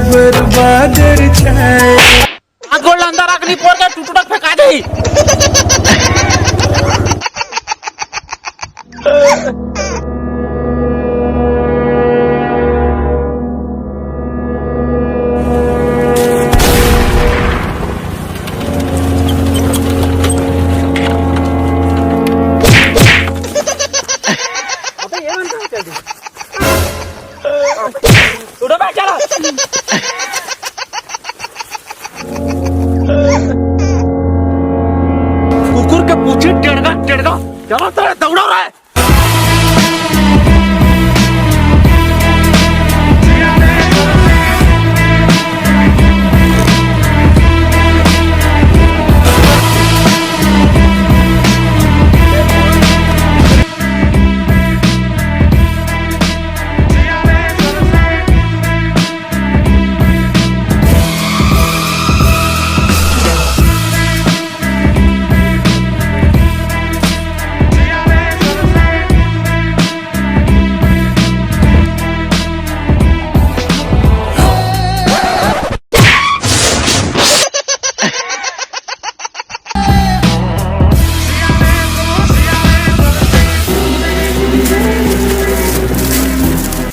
बर्बादर छाया आगोल अंदर आगनी पोर के टुटुडक फेंका दे उठो बैठ चलो कुकुर के पूछे टेढ़गा चलो तो दौड़ा रहा है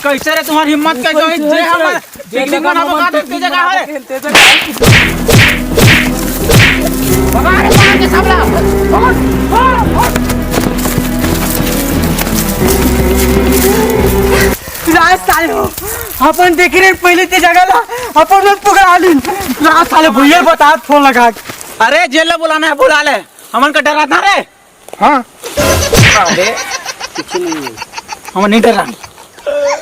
कैसे रे तुम्हारी हिम्मत कैसे हुई जे हम पिकनिक मनाबो का ते जगह है भगा रे मार के सामला राज साले हो अपन देख रहे पहले ते जगह अपन लोग पकड़ आली राज साले भैया बता फोन लगा अरे जेल ले बुलाना है बुला ले हमन का डराता रे हां अरे कुछ नहीं हम नहीं डरा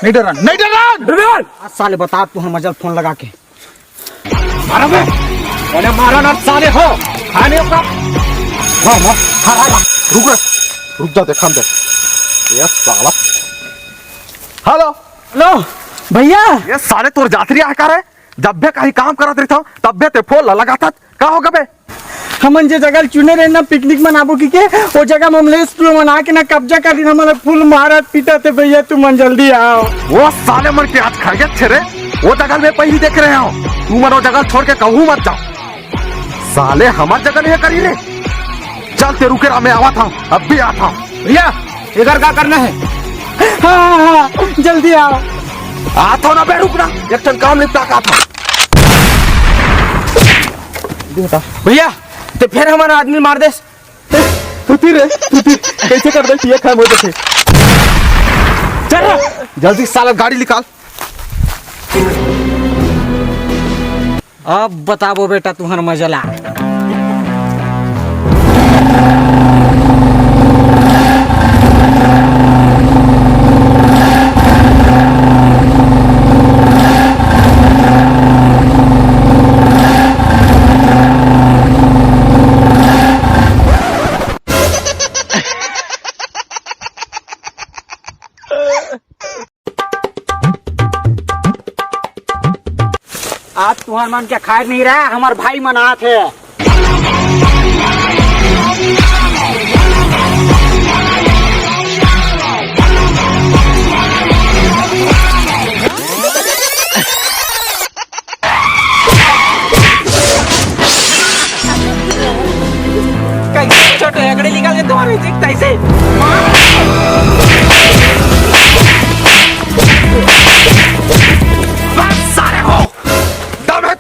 आज साले बता तू हम मजल फोन लगा के मारा बे मैंने मारा ना साले हो खाने का रुक जा देखा दे ये साला हेलो हेलो भैया ये साले तोर जातरी आकार है जब भी कहीं काम करत रहता तब भी ते फोन लगाता का होगा बे हमन जे जगह चुने रहे ना पिकनिक मनाबो की के वो जगह ममलेश तू मना के ना कब्जा कर दी हमन फुल मारत पीटत भैया तू मन जल्दी आओ वो साले मन के आज खड़गत छे रे वो जगह में पहली देख रहे हो तू मन वो जगह छोड़ के कहूं मत जाओ साले हमार जगह नहीं करी रे चल ते रुके मैं आवा था अब भी आता हूं भैया इधर क्या करना है हाँ, जल्दी आओ आता ना बे रुकना एक टन काम निपटा का था भैया तो फिर हमारा आदमी मार दे तू कैसे कर दे ये खाए मुझे थे चल जल्दी साला गाड़ी निकाल अब बताबो बेटा तुम्हारा मजला आज तुम्हार मन क्या खाए नहीं रहा हमार भाई मना थे कैसे छोटे अगड़े निकाल के तुम्हारे दिखता ऐसे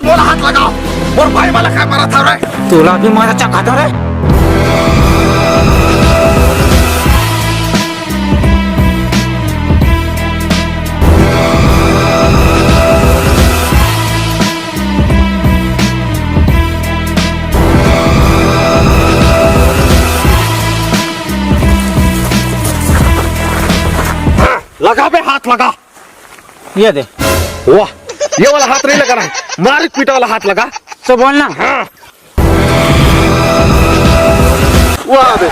मोला हाथ लगाओ और भाई वाला क्या मारा था रे तोला भी मारा चक्का था रे लगा बे हाथ लगा ये दे वाह ये वाला हाथ नहीं लगा रहा है मार पीटा वाला हाथ लगा तो बोलना हाँ वाह बे